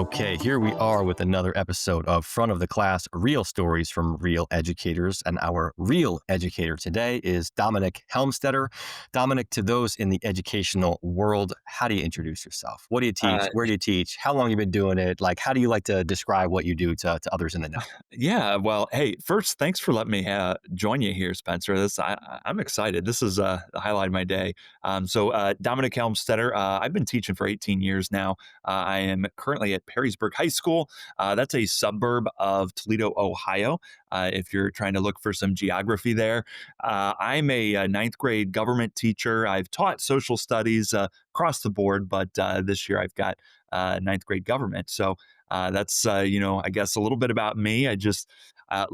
Okay, here we are with another episode of Front of the Class Real Stories from Real Educators. And our real educator today is Dominic Helmstetter. Dominic, to those in the educational world, how do you introduce yourself? What do you teach? Uh, Where do you teach? How long have you been doing it? Like, how do you like to describe what you do to others in the know? yeah, well, hey, first, thanks for letting me join you here, Spencer. I'm excited. This is the highlight of my day. Dominic Helmstetter, I've been teaching for 18 years now. I am currently at Perrysburg High School. That's a suburb of Toledo, Ohio. If you're trying to look for some geography there, I'm a ninth grade government teacher. I've taught social studies across the board, but this year I've got ninth grade government. So that's I guess a little bit about me. I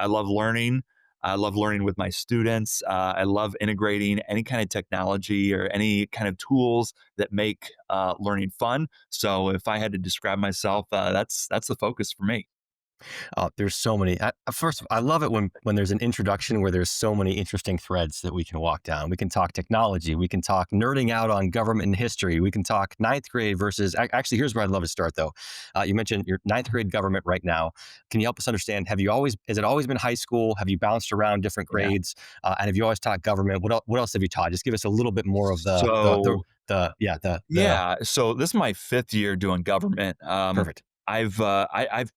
love learning. I love learning with my students. I love integrating any kind of technology or any kind of tools that make learning fun. So if I had to describe myself, that's the focus for me. There's so many. First, I love it when there's an introduction where there's so many interesting threads that we can walk down. We can talk technology. We can talk nerding out on government and history. We can talk ninth grade versus. Actually, here's where I'd love to start, though. You mentioned your ninth grade government right now. Can you help us understand? Have you always? Has it always been high school? Have you bounced around different Yeah. grades? And have you always taught government? What else have you taught? Just give us a little bit more of So the yeah, so this is my fifth year doing government. perfect. I've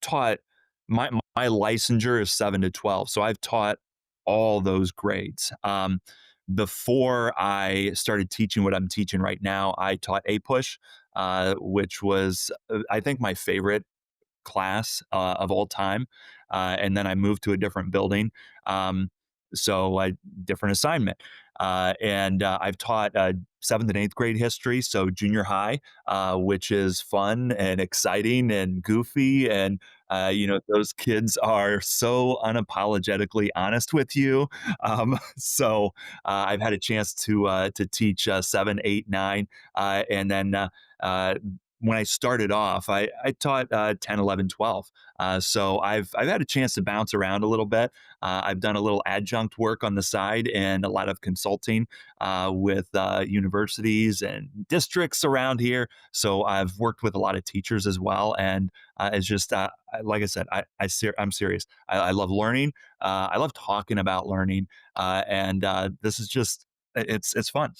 taught my licensure is 7 to 12, so I've taught all those grades. Before I started teaching what I'm teaching right now, I taught A Push, which was I think my favorite class of all time. And then I moved to a different building. So I different assignment. And I've taught seventh and eighth grade history, so junior high, which is fun and exciting and goofy. And those kids are so unapologetically honest with you. I've had a chance to teach seven, eight, nine, and then uh, when I started off, I taught 10, 11, 12. So I've had a chance to bounce around a little bit. I've done a little adjunct work on the side and a lot of consulting with universities and districts around here. So I've worked with a lot of teachers as well. And it's just, like I said, I'm serious. I love learning. I love talking about learning. And this is just, it's fun.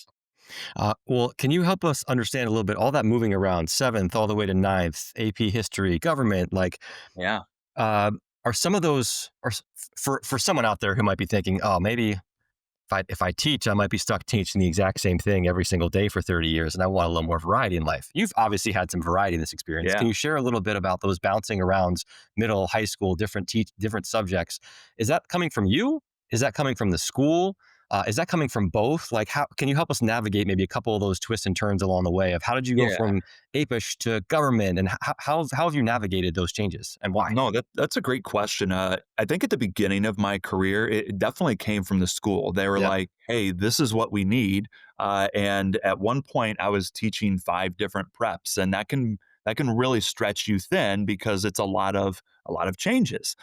Well, can you help us understand a little bit all that moving around, seventh all the way to ninth, AP history, government? Like, Yeah. uh, are some of those, for someone out there who might be thinking, oh, maybe if I teach, I might be stuck teaching the exact same thing every single day for 30 years, and I want a little more variety in life. You've obviously had some variety in this experience. Can Yeah. you share a little bit about those bouncing around middle, high school, different subjects? Is that coming from you? Is that coming from the school? Is that coming from both? Like, how can you help us navigate maybe a couple of those twists and turns along the way of how did you go Yeah. from apish to government, and how have you navigated those changes and why? No, that's a great question. I think at the beginning of my career, it definitely came from the school. They were Yep. like, "Hey, this is what we need." And at one point, I was teaching five different preps, and that can really stretch you thin because it's a lot of changes.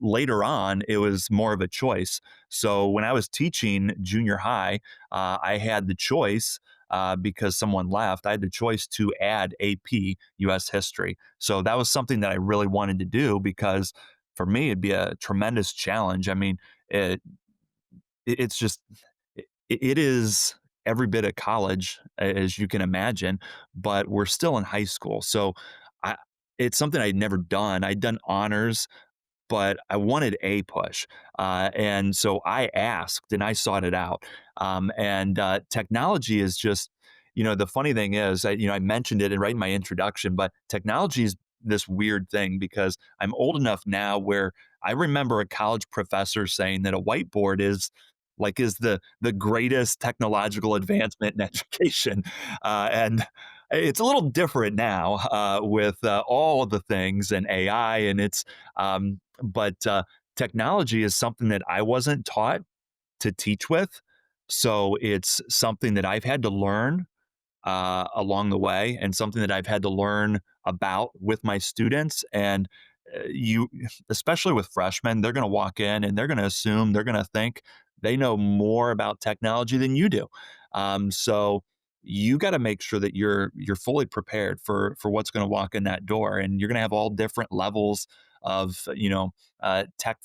Later on, it was more of a choice. So when I was teaching junior high, I had the choice. Because someone left, I had the choice to add AP US history. So that was something that I really wanted to do because for me, it'd be a tremendous challenge. I mean, it's just, it is every bit of college as you can imagine, but we're still in high school. So I, it's something I'd never done. I'd done honors, but I wanted a push. And so I asked and I sought it out. And technology is just, the funny thing is, I mentioned it right in my introduction, but technology is this weird thing because I'm old enough now where I remember a college professor saying that a whiteboard is the greatest technological advancement in education. And it's a little different now with all of the things and AI, and but technology is something that I wasn't taught to teach with. So it's something that I've had to learn along the way and something that I've had to learn about with my students. And especially with freshmen, they're going to walk in and they're going to assume, they're going to think they know more about technology than you do. So you got to make sure that you're fully prepared for what's going to walk in that door, and you're going to have all different levels of tech,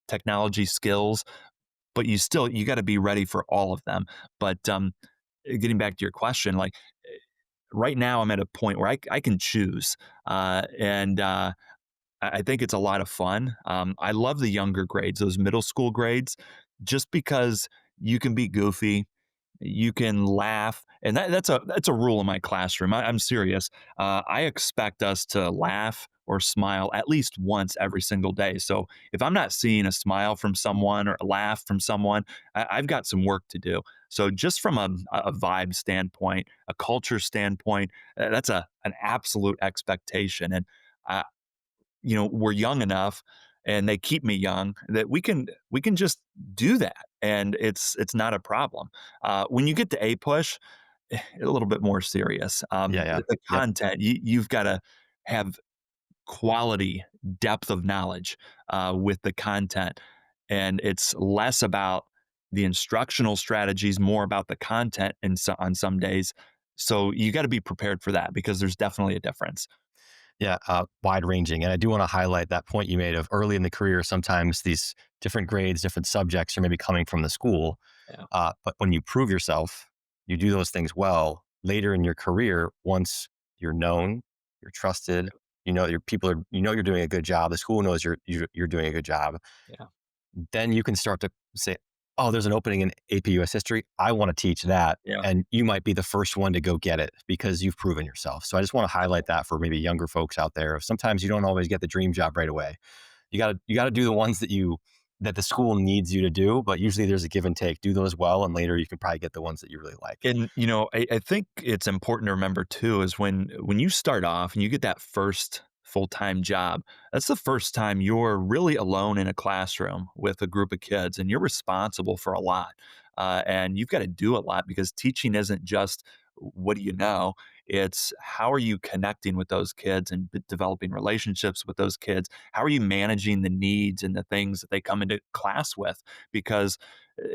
technology skills, but you got to be ready for all of them. But getting back to your question, like right now, I'm at a point where I can choose, and I think it's a lot of fun. I love the younger grades, those middle school grades, just because you can be goofy, you can laugh, and that's a rule in my classroom. I'm serious. I expect us to laugh or smile at least once every single day. So if I'm not seeing a smile from someone or a laugh from someone, I've got some work to do. So just from a vibe standpoint, a culture standpoint, that's an absolute expectation. And uh, we're young enough and they keep me young that we can just do that, and it's not a problem. When you get to a push, a little bit more serious. Yeah, yeah. The Yep. content, you've got to have quality depth of knowledge with the content, and it's less about the instructional strategies, more about the content, and on some days. So you got to be prepared for that, because there's definitely a difference. Yeah, wide ranging. And I do want to highlight that point you made of early in the career, sometimes these different grades, different subjects are maybe coming from the school. Yeah. But when you prove yourself, you do those things well later in your career, once you're known, you're trusted, your people are, you're doing a good job. The school knows you're doing a good job. Yeah. Then you can start to say, oh, there's an opening in AP US history. I want to teach that. Yeah. And you might be the first one to go get it because you've proven yourself. So I just want to highlight that for maybe younger folks out there. Sometimes you don't always get the dream job right away. You gotta do the ones that the school needs you to do, but usually there's a give and take. Do those well, and later you can probably get the ones that you really like. And I think it's important to remember too is when you start off and you get that first full-time job, that's the first time you're really alone in a classroom with a group of kids, and you're responsible for a lot. And you've got to do a lot, because teaching isn't just what do you know, it's how are you connecting with those kids and developing relationships with those kids. How are you managing the needs and the things that they come into class with? Because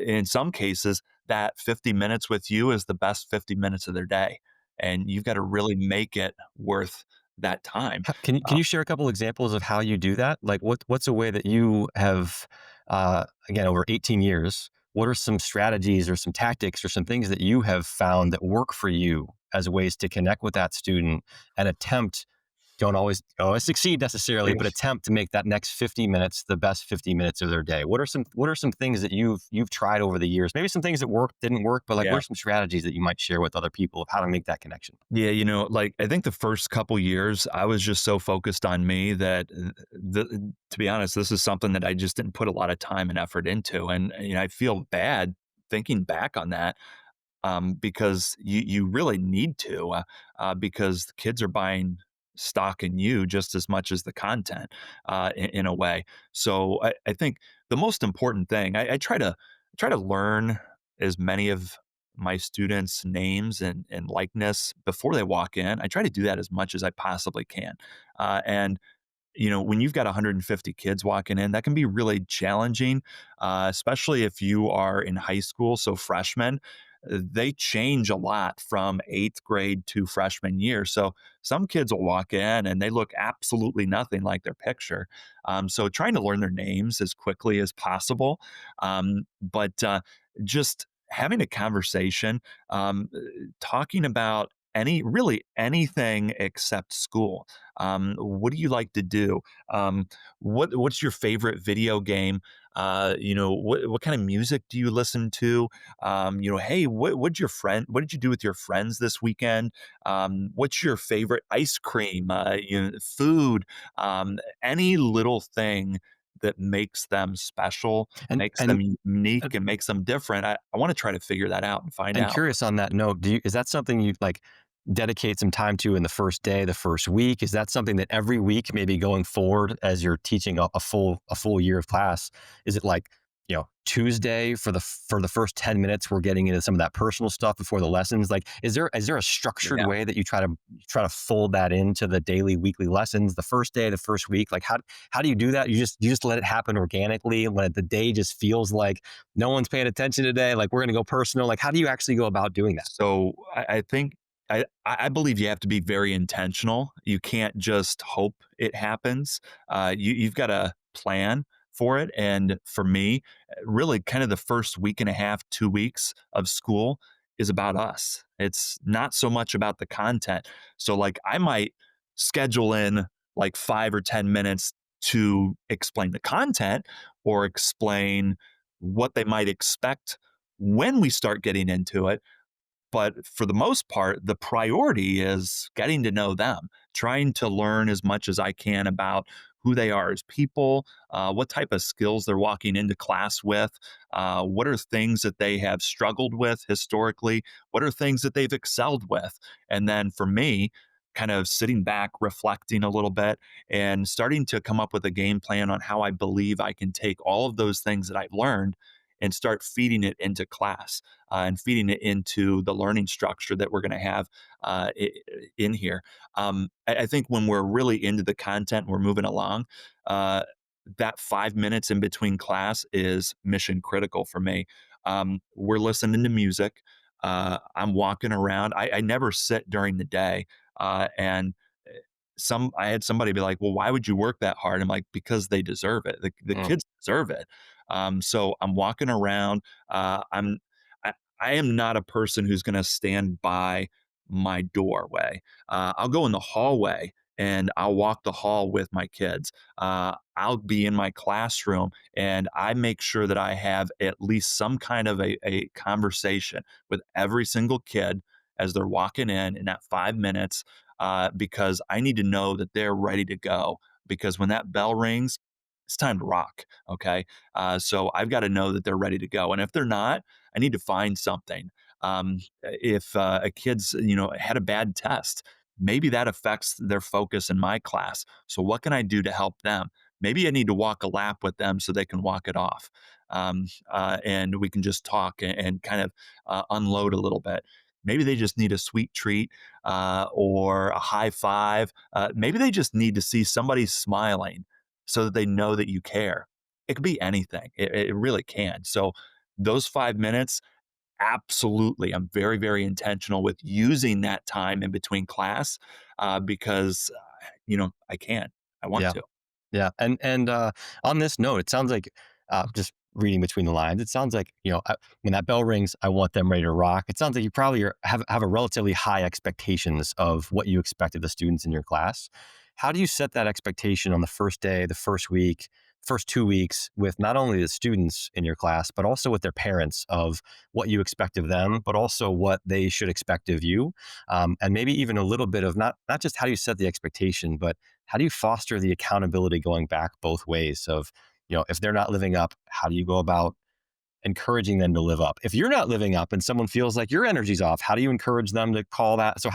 in some cases, that 50 minutes with you is the best 50 minutes of their day. And you've got to really make it worth that time. Can Uh, you share a couple examples of how you do that? Like what's a way that you have again over 18 years? What are some strategies or some tactics or some things that you have found that work for you as ways to connect with that student and attempt don't always succeed necessarily, but attempt to make that next 50 minutes the best 50 minutes of their day. What are some things that you've tried over the years? Maybe some things that worked, didn't work, but like what yeah. are some strategies that you might share with other people of how to make that connection? Yeah, like I think the first couple years I was just so focused on me that to be honest, this is something that I just didn't put a lot of time and effort into. And I feel bad thinking back on that, because you really need to, because the kids are buying stock in you just as much as the content, in a way. So I think the most important thing, I try to learn as many of my students' names and likeness before they walk in. I try to do that as much as I possibly can, and when you've got 150 kids walking in, that can be really challenging, especially if you are in high school. So freshmen, they change a lot from eighth grade to freshman year. So some kids will walk in and they look absolutely nothing like their picture. So trying to learn their names as quickly as possible, but just having a conversation, talking about really anything except school. What do you like to do? What's your favorite video game? What kind of music do you listen to? Hey, what did you do with your friends this weekend? What's your favorite ice cream? Food? Any little thing that makes them special, And makes them and unique, and makes them different. I want to try to figure that out and find And out. curious on that note, is that something you like dedicate some time to in the first day, the first week? Is that something that every week, maybe going forward as you're teaching a full year of class, is it like Tuesday for the first 10 minutes we're getting into some of that personal stuff before the lessons. Like, is there a structured Yeah. way that you try to fold that into the daily, weekly lessons the first day, the first week? Like, how do you do that? You just let it happen organically, let the day just feels like no one's paying attention today, like we're going to go personal. Like, how do you actually go about doing that? So I think I believe you have to be very intentional. You can't just hope it happens. You've got to plan for it. And for me, really, kind of the first week and a half, 2 weeks of school is about us. It's not so much about the content. So, like, I might schedule in like 5 or 10 minutes to explain the content or explain what they might expect when we start getting into it, but for the most part, the priority is getting to know them, trying to learn as much as I can about who they are as people, what type of skills they're walking into class with, what are things that they have struggled with historically, what are things that they've excelled with. And then for me, kind of sitting back, reflecting a little bit, and starting to come up with a game plan on how I believe I can take all of those things that I've learned and start feeding it into class and feeding it into the learning structure that we're going to have in here. I think when we're really into the content, we're moving along. Uh, that 5 minutes in between class is mission critical for me. We're listening to music. I'm walking around. I never sit during the day, and I had somebody be like, "Well, why would you work that hard?" I'm like, "Because they deserve it. The Mm, kids deserve it." So I'm walking around. I, I am not a person who's going to stand by my doorway. I'll go in the hallway and I'll walk the hall with my kids. I'll be in my classroom and I make sure that I have at least some kind of a conversation with every single kid as they're walking in that 5 minutes, because I need to know that they're ready to go. Because when that bell rings, it's time to rock. Okay. So I've got to know that they're ready to go. And if they're not, I need to find something. If a kid's, had a bad test, maybe that affects their focus in my class. So what can I do to help them? Maybe I need to walk a lap with them so they can walk it off. And we can just talk and kind of unload a little bit. Maybe they just need a sweet treat or a high five. Maybe they just need to see somebody smiling so that they know that you care. It could be anything. It really can. So those 5 minutes, absolutely. I'm very, very intentional with using that time in between class because, I can. I want yeah. to. Yeah, and on this note, it sounds like just reading between the lines, it sounds like when that bell rings, I want them ready to rock. It sounds like you probably have a relatively high expectations of what you expect of the students in your class. How do you set that expectation on the first day, the first week, first 2 weeks with not only the students in your class, but also with their parents of what you expect of them, but also what they should expect of you, and maybe even a little bit of not just how do you set the expectation, but how do you foster the accountability going back both ways of, if they're not living up, how do you go about encouraging them to live up? If you're not living up and someone feels like your energy's off, how do you encourage them to call that? So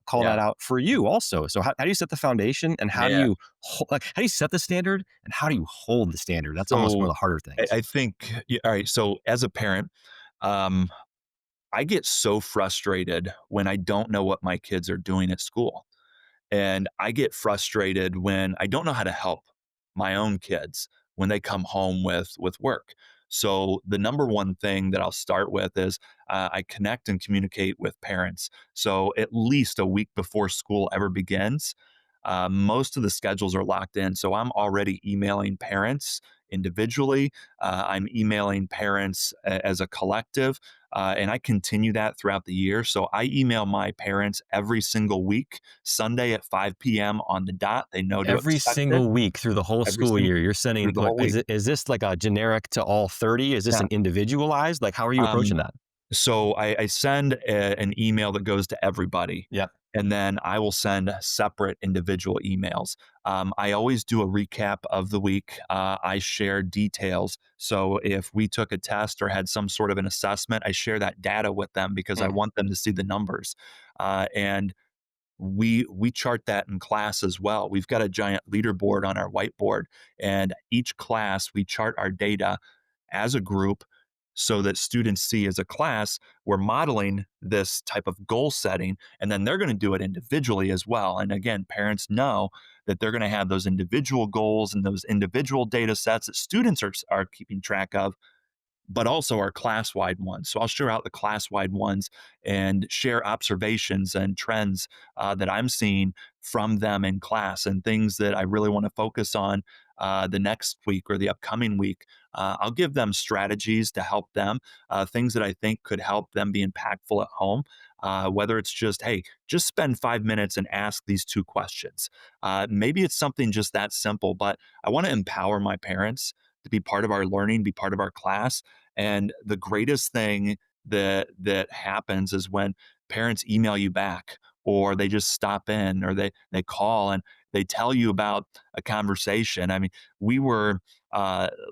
call Yeah. that out for you also. So how do you set the foundation and how do Yeah. you how do you set the standard and how do you hold the standard? That's almost one So of the harder I things. think, yeah, all right. So as a parent, um, I get so frustrated when I don't know what my kids are doing at school. And I get frustrated when I don't know how to help my own kids when they come home with work. So the number one thing that I'll start with is I connect and communicate with parents. So at least a week before school ever begins, most of the schedules are locked in. So I'm already emailing parents individually. I'm emailing parents as a collective, and I continue that throughout the year. So I email my parents every single week, Sunday at 5 p.m. on the dot. They know to Every expect it single week through the whole every school single year, you're through sending the whole week. is this like a generic to all 30? Is this Yeah. an individualized? Like, how are you Um, approaching that? So I send an email that goes to everybody, Yeah. and then I will send separate individual emails. I always do a recap of the week. I share details. So if we took a test or had some sort of an assessment, I share that data with them because I Mm. want them to see the numbers. And we chart that in class as well. We've got a giant leaderboard on our whiteboard, and each class we chart our data as a group so that students see as a class we're modeling this type of goal setting, and then they're going to do it individually as well. And again, parents know that they're going to have those individual goals and those individual data sets that students are keeping track of, but also our class wide ones. So I'll share out the class wide ones and share observations and trends that I'm seeing from them in class and things that I really want to focus on the next week or the upcoming week. I'll give them strategies to help them, things that I think could help them be impactful at home. Whether it's just, hey, just spend 5 minutes and ask these two questions. Maybe it's something just that simple, but I want to empower my parents to be part of our learning, be part of our class. And the greatest thing that happens is when parents email you back, or they just stop in, or they call and they tell you about a conversation. I mean, we were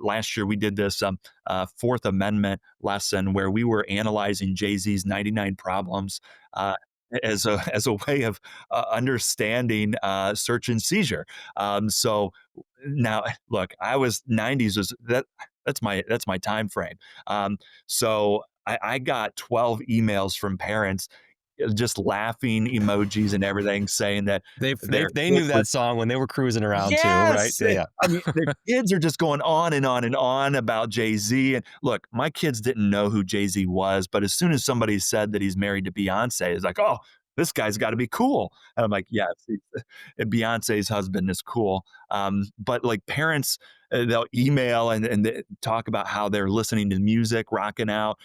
last year we did this Fourth Amendment lesson where we were analyzing Jay Z's 99 Problems. As a way of understanding search and seizure. So now, look, I was 90s was that's my time frame. So I got 12 emails from parents just laughing emojis and everything saying that their They knew kids were that song when they were cruising around too, right? yes. Yeah, yeah. I mean, their kids are just going on and on and on about Jay-Z. And look, my kids didn't know who Jay-Z was, but as soon as somebody said that he's married to Beyonce, it's like, oh, this guy's got to be cool. And I'm like, yes, Beyonce's husband is cool. But like parents, they'll email and they talk about how they're listening to music, rocking out.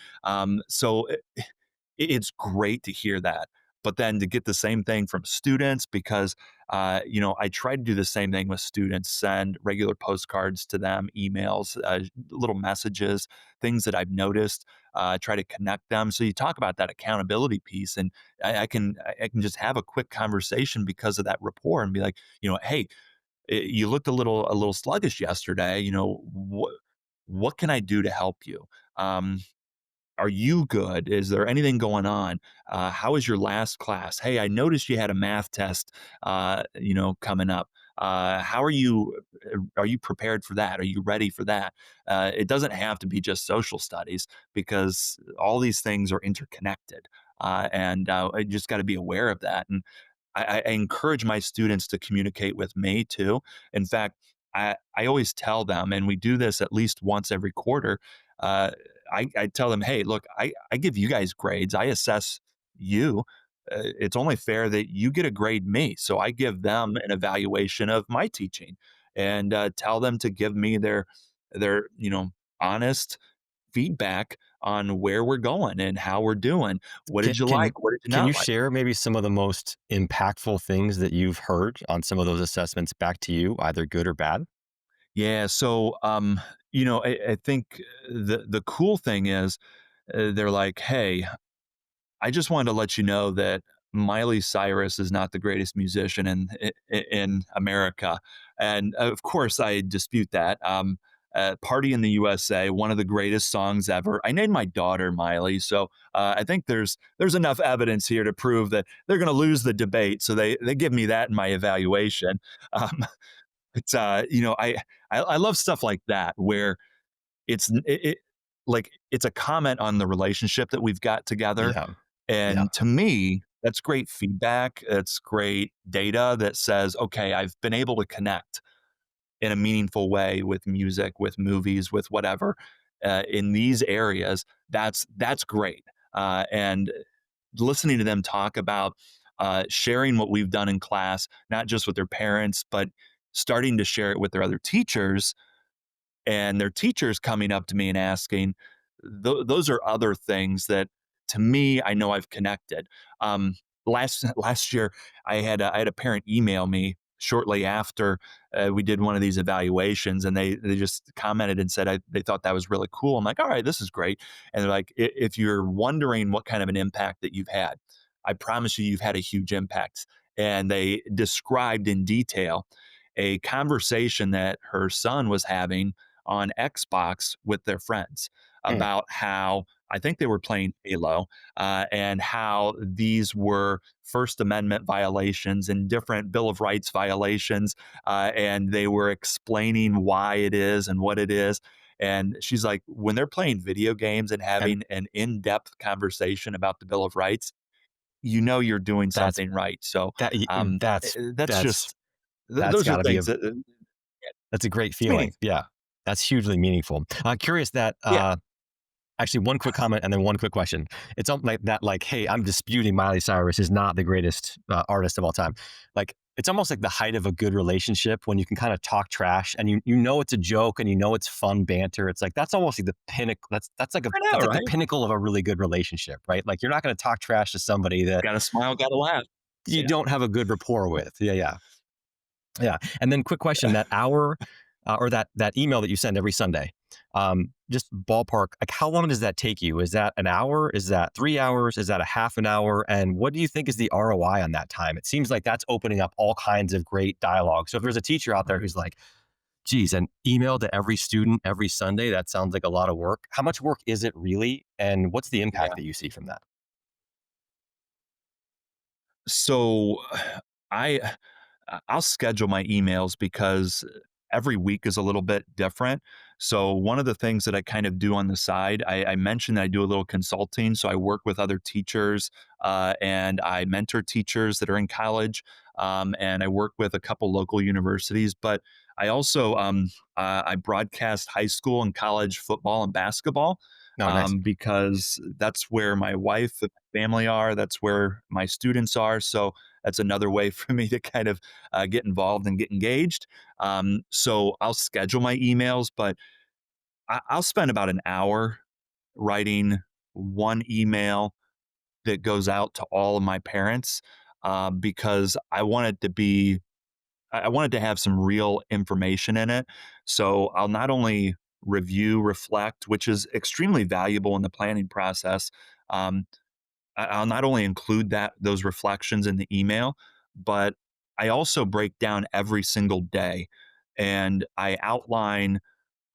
It's great to hear that. But then to get the same thing from students, because I try to do the same thing with students, send regular postcards to them, emails, little messages, things that I've noticed, try to connect them. So you talk about that accountability piece, and I can just have a quick conversation because of that rapport, and be like, hey, you looked a little sluggish yesterday. What can I do to help you? Are you good? Is there anything going on? How was your last class? Hey, I noticed you had a math test, coming up. How are you? Are you prepared for that? Are you ready for that? It doesn't have to be just social studies because all these things are interconnected, and I just got to be aware of that. And I encourage my students to communicate with me too. In fact, I always tell them, and we do this at least once every quarter. Uh, I tell them, hey, look, I give you guys grades. I assess you. It's only fair that you get a grade me. So I give them an evaluation of my teaching, and tell them to give me their honest feedback on where we're going and how we're doing. What Can did you can you like? What did you can you not like? share maybe some of the most impactful things that you've heard on some of those assessments back to you, either good or bad? Yeah. So, I think the cool thing is they're like, hey, I just wanted to let you know that Miley Cyrus is not the greatest musician in America, and of course I dispute that. "Party in the USA," one of the greatest songs ever. I named my daughter Miley, so I think there's enough evidence here to prove that they're going to lose the debate. So they give me that in my evaluation. Um, it's I love stuff like that where it's a comment on the relationship that we've got together, Yeah. Yeah. and to me, that's great feedback. It's great data that says, okay, I've been able to connect in a meaningful way with music, with movies, with whatever in these areas. That's great. And listening to them talk about sharing what we've done in class, not just with their parents, but starting to share it with their other teachers, and their teachers coming up to me and asking, those are other things that to me I know I've connected. Last year I had a parent email me shortly after we did one of these evaluations, and they just commented and said they thought that was really cool. I'm like, all right, this is great. And they're like, If you're wondering what kind of an impact that you've had, I promise you you've had a huge impact." And they described in detail a conversation that her son was having on Xbox with their friends Mm. about how I think they were playing Halo, and how these were First Amendment violations and different Bill of Rights violations, and they were explaining why it is and what it is. And she's like, when they're playing video games and And having an in-depth conversation about the Bill of Rights, you're doing that's something right. So that y- that's that's just that's those are got to be things that that's a great it's feeling. meaningful. Yeah, that's hugely meaningful. Curious that Yeah, actually, one quick comment and then one quick question. It's something like that, like, hey, I'm disputing Miley Cyrus is not the greatest artist of all time. Like, it's almost like the height of a good relationship when you can kind of talk trash and you know it's a joke and you know it's fun banter. It's like that's almost like the pinnacle. I know, That's like the right? pinnacle of a really good relationship, right? Like you're not going to talk trash to somebody that Got to smile, got to laugh. you Yeah. don't have a good rapport with. Yeah, yeah. Yeah. And then quick question, that hour or that email that you send every Sunday, just ballpark, like how long does that take you? Is that an hour? Is that 3 hours? Is that a half an hour? And what do you think is the ROI on that time? It seems like that's opening up all kinds of great dialogue. So if there's a teacher out there who's like, geez, an email to every student every Sunday, that sounds like a lot of work. How much work is it really? And what's the impact Yeah. that you see from that? So I I'll schedule my emails because every week is a little bit different. So one of the things that I kind of do on the side, I mentioned that I do a little consulting. So I work with other teachers and I mentor teachers that are in college, and I work with a couple local universities. But I also I broadcast high school and college football and basketball No, nice. because that's where my wife and my family are. That's where my students are. So that's another way for me to kind of get involved and get engaged. So I'll schedule my emails, but I'll spend about an hour writing one email that goes out to all of my parents because I wanted to have some real information in it. So I'll not only review, reflect, which is extremely valuable in the planning process. Um, I'll not only include those reflections in the email, but I also break down every single day and I outline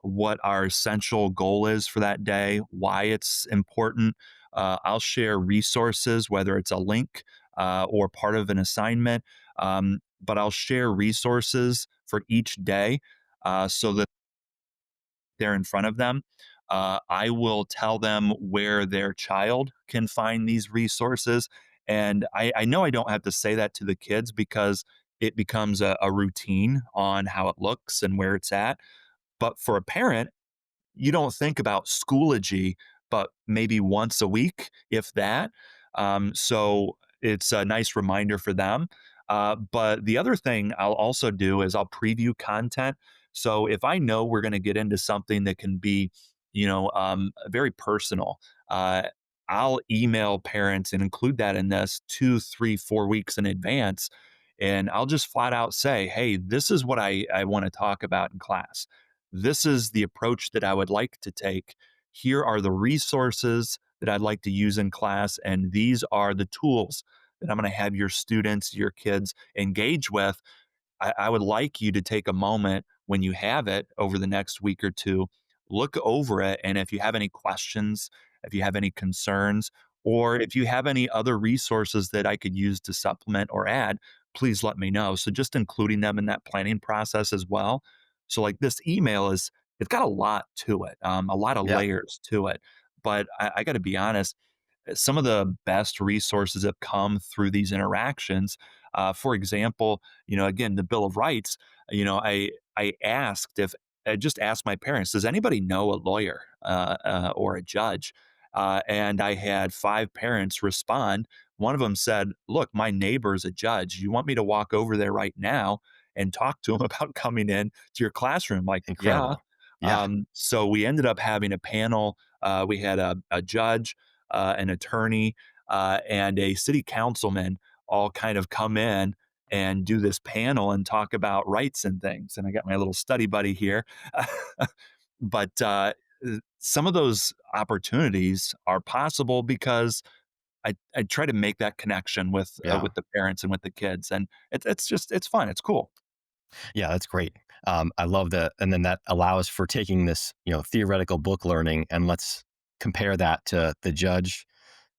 what our essential goal is for that day, why it's important. I'll share resources, whether it's a link or part of an assignment, but I'll share resources for each day so that they're in front of them. I will tell them where their child can find these resources. And I know I don't have to say that to the kids because it becomes a routine on how it looks and where it's at. But for a parent, you don't think about Schoology, but maybe once a week, if that. So it's a nice reminder for them. But the other thing I'll also do is I'll preview content. So if I know we're going to get into something that can be, very personal, I'll email parents and include that in this 2, 3, 4 weeks in advance. And I'll just flat out say, hey, this is what I want to talk about in class. This is the approach that I would like to take. Here are the resources that I'd like to use in class, and these are the tools that I'm going to have your students, your kids engage with. I would like you to take a moment when you have it over the next week or two, look over it. And if you have any questions, if you have any concerns, or if you have any other resources that I could use to supplement or add, please let me know. So just including them in that planning process as well. So like this email it's got a lot to it, a lot of Yeah. layers to it. But I got to be honest, some of the best resources have come through these interactions. For example, again, the Bill of Rights. I asked if I just asked my parents, does anybody know a lawyer or a judge? And I had five parents respond. One of them said, "Look, my neighbor's a judge. You want me to walk over there right now and talk to him about coming in to your classroom?" Like, yeah. Incredible. Yeah. So we ended up having a panel. We had a judge, an attorney, and a city councilman all kind of come in and do this panel and talk about rights and things. And I got my little study buddy here. But some of those opportunities are possible because I try to make that connection Yeah. with the parents and with the kids, and it's fun, it's cool. Yeah, that's great. I love that, and then that allows for taking this, theoretical book learning, and let's compare that to the judge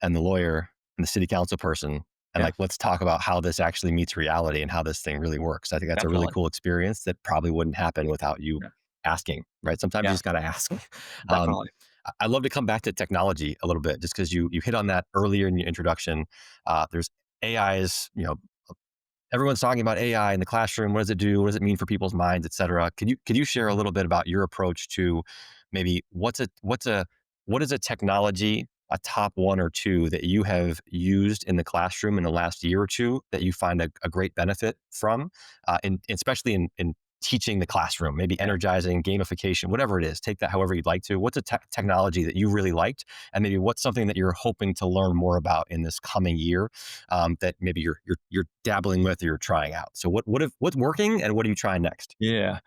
and the lawyer and the city council person, and Yeah, like let's talk about how this actually meets reality and how this thing really works. I think that's a really definitely. cool experience that probably wouldn't happen without you Yeah. asking, right? Sometimes you Yeah, just got to ask. um, definitely. I'd love to come back to technology a little bit, just because you hit on that earlier in your introduction. There's AI is, everyone's talking about AI in the classroom. What does it do? What does it mean for people's minds, et cetera? Could you share a little bit about your approach to maybe what is a technology, a top one or two that you have used in the classroom in the last year or two that you find a great benefit from, especially in teaching the classroom, maybe Yeah. energizing, gamification, whatever it is. Take that however you'd like to. What's a technology that you really liked, and maybe what's something that you're hoping to learn more about in this coming year, that maybe you're dabbling with or you're trying out. So what's working and what are you trying next? Yeah.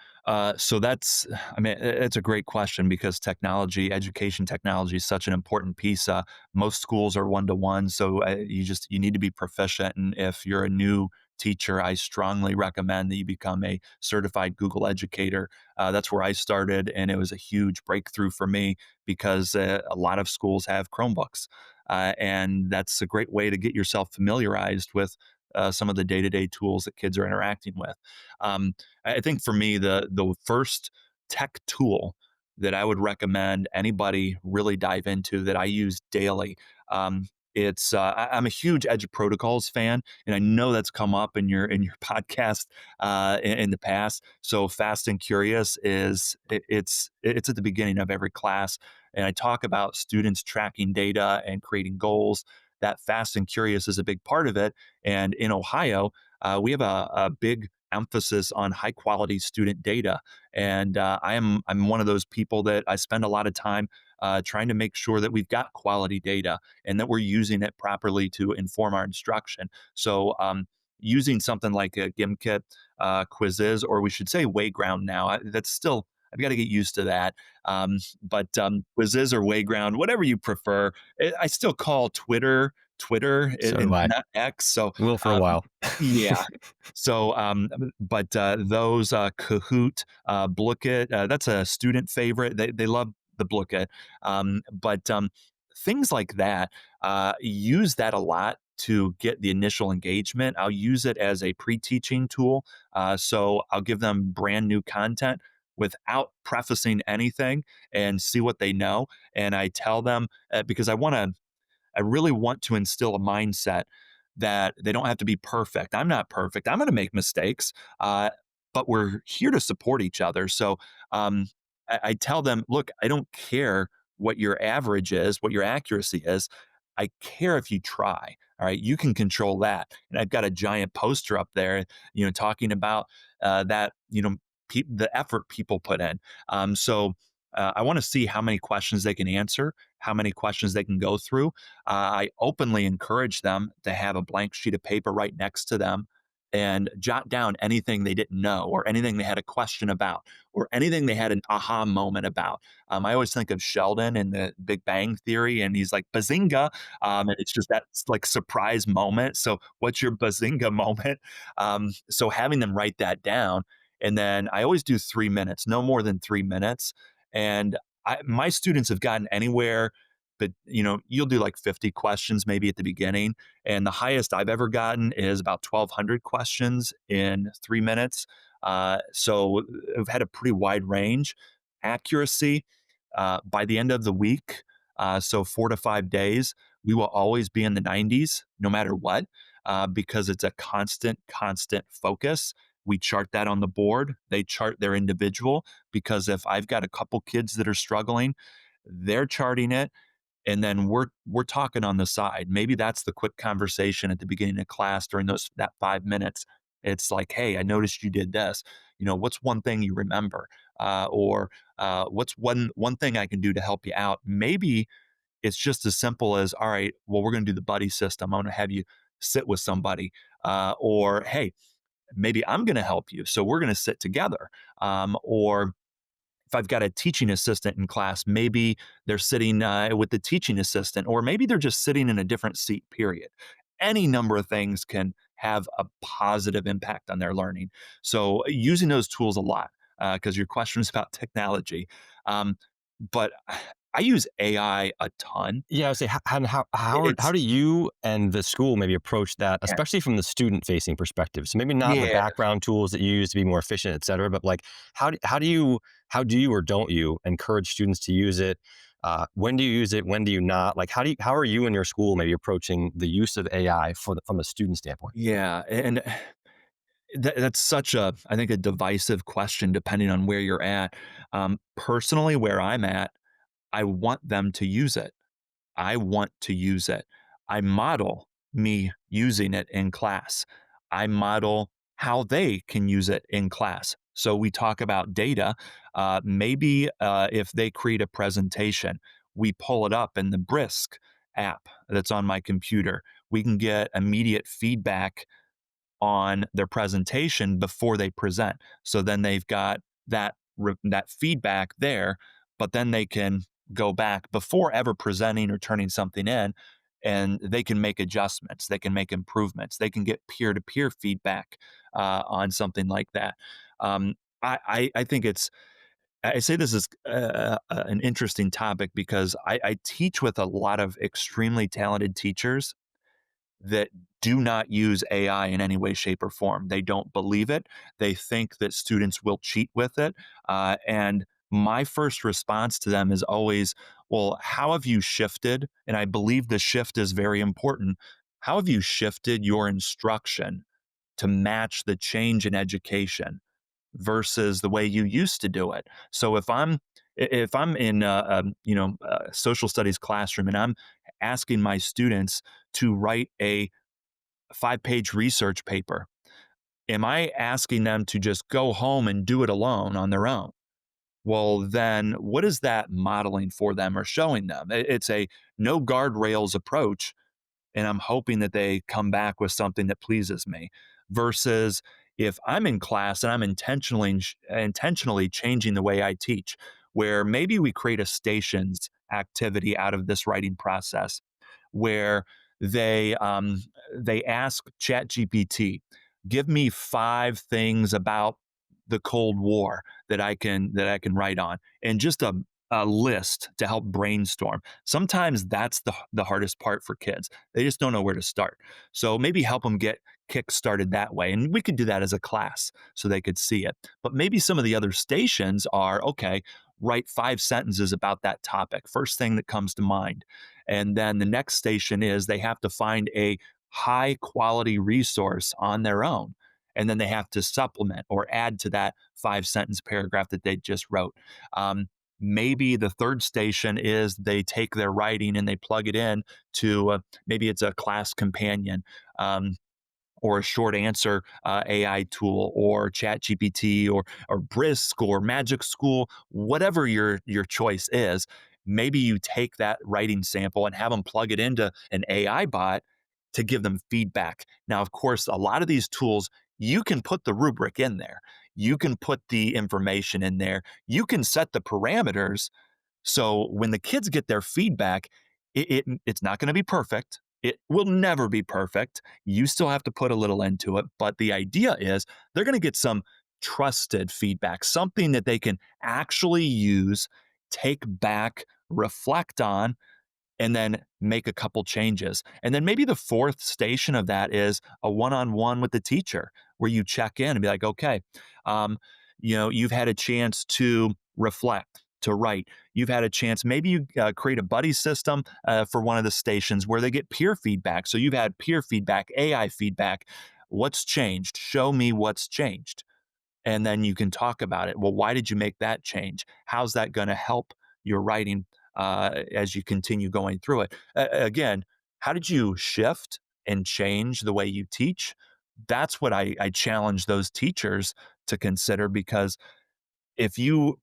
So that's, I mean, it's a great question because technology, education technology is such an important piece. Most schools are one to one. So you need to be proficient. And if you're a new teacher, I strongly recommend that you become a certified Google educator. That's where I started. And it was a huge breakthrough for me because a lot of schools have Chromebooks. And that's a great way to get yourself familiarized with some of the day to day tools that kids are interacting with. Um, I think for me, the first tech tool that I would recommend anybody really dive into that I use daily. I'm a huge Edge Protocols fan, and I know that's come up in your podcast in the past. So Fast and Curious it's at the beginning of every class, and I talk about students tracking data and creating goals. That Fast and Curious is a big part of it, and in Ohio, we have a big emphasis on high quality student data. And I'm one of those people that I spend a lot of time trying to make sure that we've got quality data and that we're using it properly to inform our instruction. So using something like a GimKit quizzes, or we should say Wayground now. That's still I've got to get used to that. But quizzes or Wayground, whatever you prefer. I still call Twitter So do and I. not X. So Will for a um, while. yeah. So, but those Kahoot, Blooket, that's a student favorite. They love the Blooket, but things like that. Use that a lot to get the initial engagement. I'll use it as a pre-teaching tool. So I'll give them brand new content without prefacing anything and see what they know. And I tell them because I really want to instill a mindset that they don't have to be perfect. I'm not perfect. I'm going to make mistakes, but we're here to support each other. So I tell them, look, I don't care what your average is, what your accuracy is. I care if you try. All right, you can control that. And I've got a giant poster up there, talking about that, the effort people put in. So I want to see how many questions they can answer, how many questions they can go through. I openly encourage them to have a blank sheet of paper right next to them and jot down anything they didn't know or anything they had a question about or anything they had an aha moment about. I always think of Sheldon in the Big Bang Theory, and he's like, bazinga. And it's just that like surprise moment. So, what's your bazinga moment? So, having them write that down. And then I always do 3 minutes, no more than 3 minutes. And my students have gotten anywhere, but you'll do like 50 questions maybe at the beginning, and the highest I've ever gotten is about 1,200 questions in 3 minutes. So I've had a pretty wide range. Accuracy by the end of the week, so 4 to 5 days, we will always be in the 90s, no matter what, because it's a constant focus. We chart that on the board. They chart their individual because if I've got a couple kids that are struggling, they're charting it, and then we're talking on the side. Maybe that's the quick conversation at the beginning of class during that 5 minutes. It's like, hey, I noticed you did this. What's one thing you remember, or what's one thing I can do to help you out? Maybe it's just as simple as, all right, well, we're going to do the buddy system. I'm going to have you sit with somebody, or hey, maybe I'm going to help you, so we're going to sit together, or if I've got a teaching assistant in class, maybe they're sitting with the teaching assistant, or maybe they're just sitting in a different seat, period. Any number of things can have a positive impact on their learning. So, using those tools a lot, because your question is about technology. But I use AI a ton. Yeah, I would say how It's, do you and the school maybe approach that, yeah, especially from the student facing perspective? So maybe not the yeah, background tools that you use to be more efficient, et cetera, but like how do you how do you or don't you encourage students to use it? When do you use it? When do you not? Like, how are you in your school maybe approaching the use of AI from a student standpoint? Yeah, and that's such a, I think, a divisive question depending on where you're at. Personally, where I'm at, I want them to use it. I want to use it. I model me using it in class. I model how they can use it in class. So we talk about data. Maybe if they create a presentation, we pull it up in the Brisk app that's on my computer. We can get immediate feedback on their presentation before they present. So then they've got that feedback there, but then they can go back before ever presenting or turning something in, and they can make adjustments. They can make improvements. They can get peer to peer feedback on something like that. I think it's. I say this is an interesting topic because I teach with a lot of extremely talented teachers that do not use AI in any way, shape, or form. They don't believe it. They think that students will cheat with it. And my first response to them is always, well, how have you shifted? And I believe the shift is very important. How have you shifted your instruction to match the change in education versus the way you used to do it? So if I'm in a social studies classroom and I'm asking my students to write a 5-page research paper, am I asking them to just go home and do it alone on their own? Well, then what is that modeling for them or showing them? It's a no guardrails approach, and I'm hoping that they come back with something that pleases me. Versus if I'm in class and I'm intentionally changing the way I teach, where maybe we create a stations activity out of this writing process, where they ask ChatGPT, give me 5 things about the Cold War that I can write on, and just a list to help brainstorm. Sometimes that's the hardest part for kids. They just don't know where to start. So maybe help them get kick started that way. And we could do that as a class so they could see it. But maybe some of the other stations are okay, write 5 sentences about that topic. First thing that comes to mind. And then the next station is they have to find a high quality resource on their own. And then they have to supplement or add to that 5 sentence paragraph that they just wrote. Maybe the third station is they take their writing and they plug it in to maybe it's a class companion. Or a short answer AI tool or ChatGPT or Brisk or Magic School, whatever your choice is. Maybe you take that writing sample and have them plug it into an AI bot to give them feedback. Now, of course, a lot of these tools, you can put the rubric in there. You can put the information in there. You can set the parameters so when the kids get their feedback, it's not going to be perfect. It will never be perfect. You still have to put a little into it. But the idea is they're going to get some trusted feedback, something that they can actually use, take back, reflect on, and then make a couple changes. And then maybe the fourth station of that is a one-on-one with the teacher where you check in and be like, okay, um, you've had a chance to reflect, to write. You've had a chance, maybe you create a buddy system for one of the stations where they get peer feedback. So you've had peer feedback, AI feedback. What's changed? Show me what's changed, and then you can talk about it. Well, why did you make that change? How's that going to help your writing as you continue going through it? Again, how did you shift and change the way you teach? That's what I challenge those teachers to consider, because if you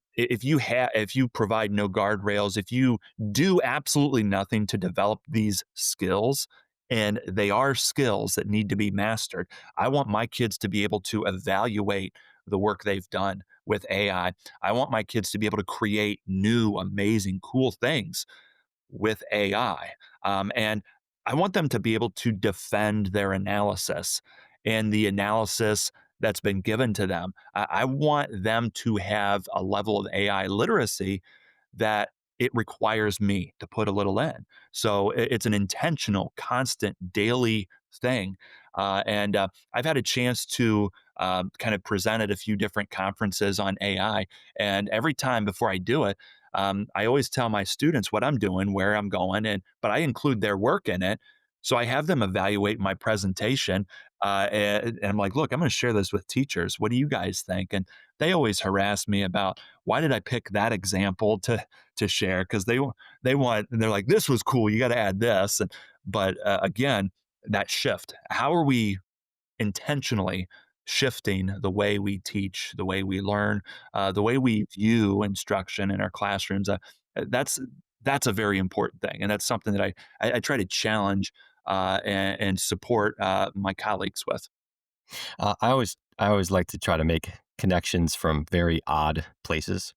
provide no guardrails, if you do absolutely nothing to develop these skills, and they are skills that need to be mastered, I want my kids to be able to evaluate the work they've done with AI. I want my kids to be able to create new, amazing, cool things with AI. And I want them to be able to defend their analysis and the analysis that's been given to them. I want them to have a level of AI literacy that it requires me to put a little in. So it's an intentional, constant, daily thing. And I've had a chance to kind of present at a few different conferences on AI. And every time before I do it, I always tell my students what I'm doing, where I'm going, and but I include their work in it. So I have them evaluate my presentation, and I'm like, "Look, I'm going to share this with teachers. What do you guys think?" And they always harass me about why did I pick that example to share because they want they're like, "This was cool. You got to add this." And but again, that shift. How are we intentionally shifting the way we teach, the way we learn, the way we view instruction in our classrooms? That's that's a very important thing, and that's something that I try to challenge and support my colleagues with. I always like to try to make connections from very odd places.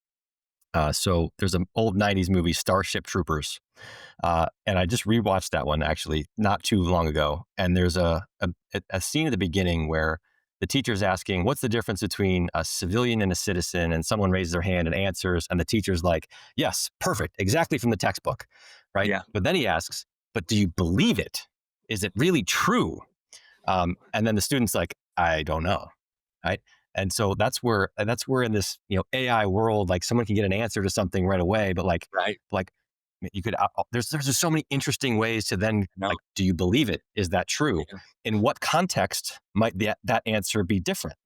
So there's an old '90s movie, Starship Troopers, and I just rewatched that one actually not too long ago. And there's a scene at the beginning where the teacher's asking, "What's the difference between a civilian and a citizen?" And someone raises their hand and answers, and the teacher's like, "Yes, perfect, exactly from the textbook," right? Yeah, But then he asks, "But do you believe it? Is it really true?" And then the student's like, "I don't know," right? And so that's where in this AI world, like someone can get an answer to something right away, but right. like you could there's just so many interesting ways to then No, like, do you believe it? Is that true? yeah, In what context might that answer be different?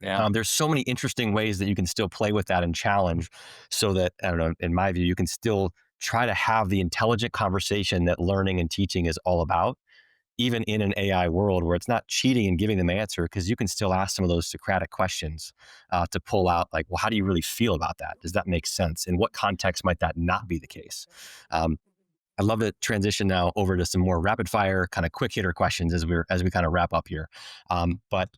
yeah, There's so many interesting ways that you can still play with that and challenge, so that I don't know. In my view, you can still try to have the intelligent conversation that learning and teaching is all about, even in an AI world where it's not cheating and giving them an answer, because you can still ask some of those Socratic questions to pull out, like, well, how do you really feel about that? Does that make sense? In what context might that not be the case? Um, I love to transition now over to some more rapid fire, kind of quick hitter questions as we kind of wrap up here. But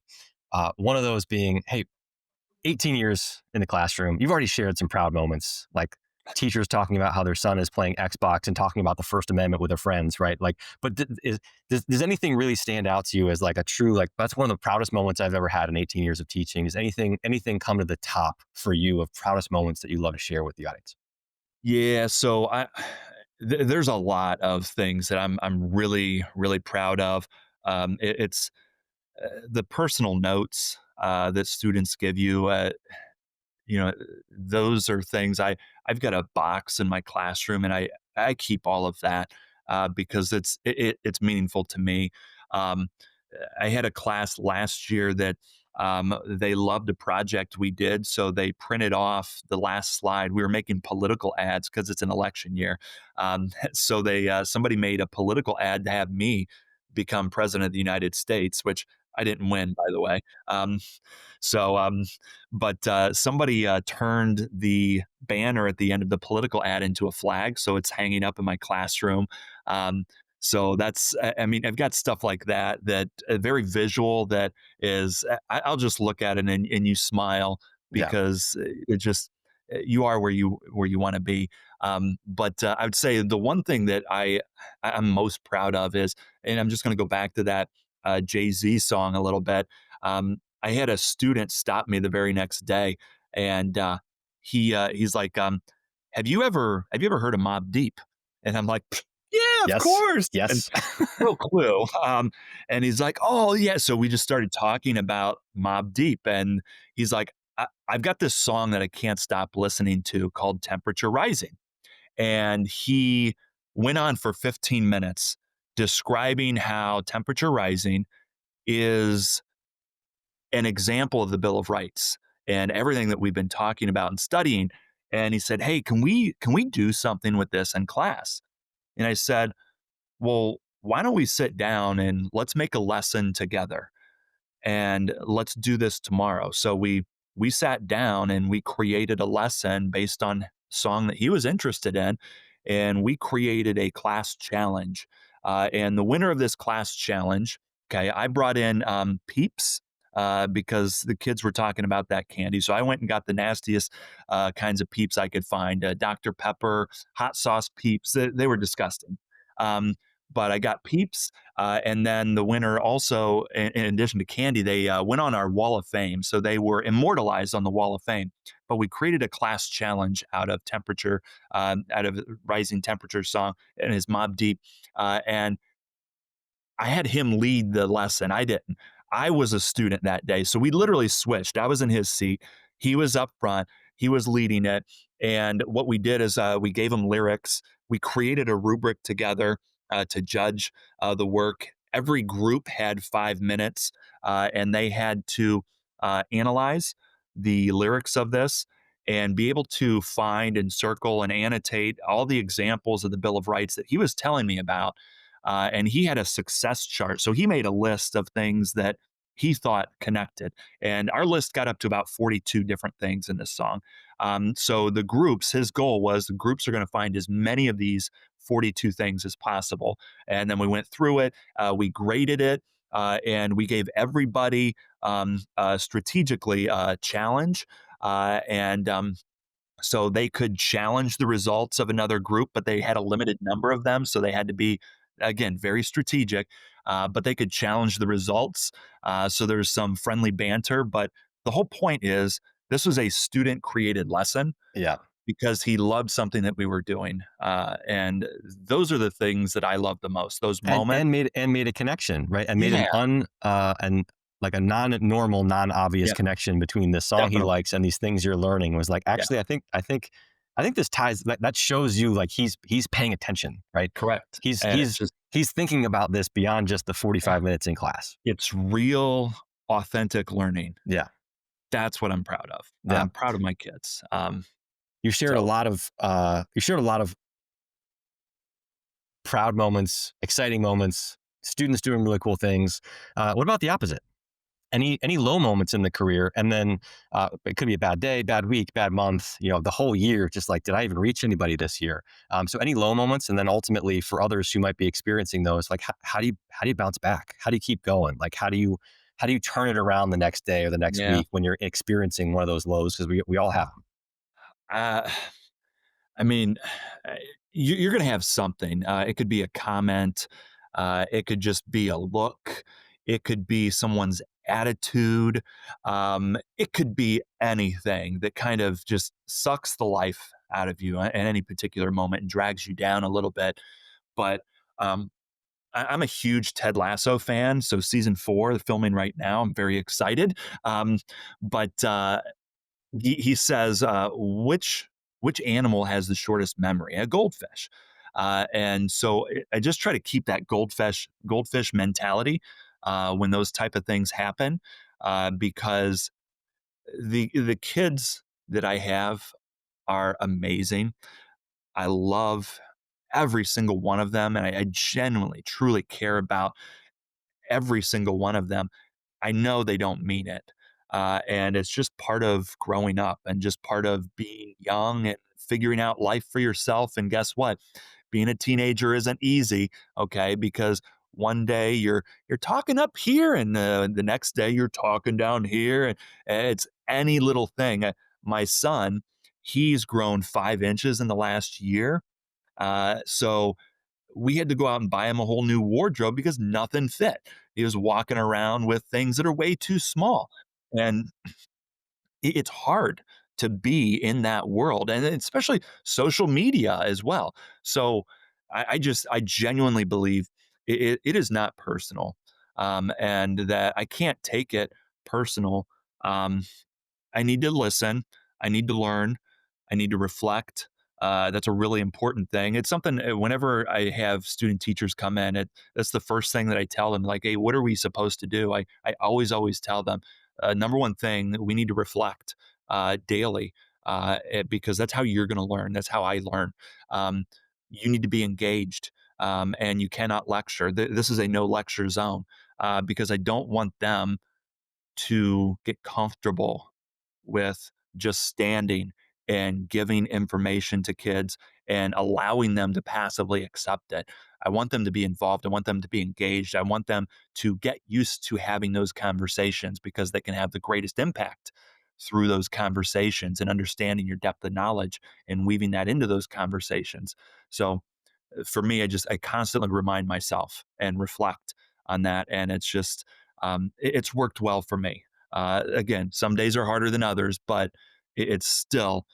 one of those being, hey, 18 years in the classroom, you've already shared some proud moments, like teachers talking about how their son is playing Xbox and talking about the First Amendment with their friends, right? Like, but does anything really stand out to you as like a true, like, that's one of the proudest moments I've ever had in 18 years of teaching? Does anything come to the top for you of proudest moments that you love to share with the audience? yeah. So there's a lot of things that I'm really proud of. It's the personal notes that students give you. You know, those are things I've got a box in my classroom, and I keep all of that because it's meaningful to me. Um, I had a class last year that they loved a project we did, so they printed off the last slide. We were making political ads because it's an election year, so they somebody made a political ad to have me become president of the United States, which I didn't win, by the way. So, but somebody turned the banner at the end of the political ad into a flag, so it's hanging up in my classroom. Um, so that's, I mean, I've got stuff like that that very visual. That is, I'll just look at it and you smile Yeah, because it just you are where you want to be. But I would say the one thing that I'm most proud of is, and I'm just going to go back to that Jay Z song a little bit. I had a student stop me the very next day, and he's like, have you ever heard of Mob Deep?" And I'm like, "Yeah, of yes, course." And yes, no clue. And he's like, "Oh yeah." So we just started talking about Mob Deep, and he's like, I've got this song that I can't stop listening to called Temperature Rising." And he went on for 15 minutes describing how Temperature Rising is an example of the Bill of Rights and everything that we've been talking about and studying. And he said, "Hey, can we do something with this in class?" And I said, "Well, why don't we sit down and let's make a lesson together, and let's do this tomorrow." So we sat down and we created a lesson based on song that he was interested in, and we created a class challenge. And the winner of this class challenge, okay, I brought in Peeps. Because the kids were talking about that candy. So I went and got the nastiest kinds of Peeps I could find, Dr. Pepper, hot sauce Peeps. They were disgusting. Um, but I got Peeps, and then the winner also, in addition to candy, they went on our Wall of Fame. So they were immortalized on the Wall of Fame. But we created a class challenge out of temperature, out of Rising Temperature song and his Mob Deep. And I had him lead the lesson. I didn't. I was a student that day. So we literally switched. I was in his seat. He was up front. He was leading it. And what we did is we gave him lyrics. We created a rubric together to judge the work. Every group had 5 minutes, and they had to analyze the lyrics of this and be able to find and circle and annotate all the examples of the Bill of Rights that he was telling me about. And he had a success chart. So he made a list of things that he thought connected. And our list got up to about 42 different things in this song. So the groups, his goal was the groups are going to find as many of these 42 things as possible. And then we went through it, we graded it, and we gave everybody strategically a challenge. And So they could challenge the results of another group, but they had a limited number of them. So they had to be, again, very strategic, but they could challenge the results. So there's some friendly banter. But the whole point is this was a student created lesson Yeah. because he loved something that we were doing. And those are the things that I love the most, those moments. And made a connection, right? And made Yeah, and like a non-normal, non-obvious yeah, connection between this song he definitely. likes and these things you're learning. Was like, Yeah, actually, I think this ties that shows you like he's paying attention, right? correct. He's And it's he's just, he's thinking about this beyond just the yeah, 45 minutes in class. it's real, authentic learning. Yeah. That's what I'm proud of. Yeah. I'm proud of my kids. You So shared a lot of proud moments, exciting moments, students doing really cool things. What about the opposite? Any low moments in the career, and then it could be a bad day, bad week, bad month. The whole year, just like, did I even reach anybody this year? So any low moments, and then ultimately for others who might be experiencing those, like how do you bounce back? How do you keep going? Like how do you turn it around the next day or the next yeah, week when you're experiencing one of those lows? Because we all have them. uh, I mean, uh, you're going to have something. It could be a comment. It could just be a look. It could be someone's attitude. It could be anything that kind of just sucks the life out of you at any particular moment and drags you down a little bit. But um, I'm a huge Ted Lasso fan. So season 4, the filming right now. I'm very excited. But he says, which animal has the shortest memory? A goldfish. And so I just try to keep that goldfish mentality when those type of things happen, because the kids that I have are amazing. I love every single one of them, and I genuinely, truly care about every single one of them. I know they don't mean it. And it's just part of growing up and just part of being young and figuring out life for yourself. And guess what? Being a teenager isn't easy, okay? Because one day you're talking up here, and the next day you're talking down here, and it's any little thing. My son, he's grown 5 inches in the last year, so we had to go out and buy him a whole new wardrobe because nothing fit. He was walking around with things that are way too small. And it's hard to be in that world, and especially social media as well. So I genuinely believe it is not personal, and that I can't take it personal. Um, I need to listen. I need to learn. I need to reflect. That's a really important thing. It's something whenever I have student teachers come in, that's the first thing that I tell them. Like, hey, what are we supposed to do? I always tell them, number one thing, we need to reflect daily, because that's how you're going to learn. That's how I learn. Um, you need to be engaged, and you cannot lecture. This is a no lecture zone, because I don't want them to get comfortable with just standing and giving information to kids and allowing them to passively accept it. I want them to be involved. I want them to be engaged. I want them to get used to having those conversations because they can have the greatest impact through those conversations and understanding your depth of knowledge and weaving that into those conversations. So for me, I constantly remind myself and reflect on that. And it's just, it's worked well for me. Again, some days are harder than others, but it's still,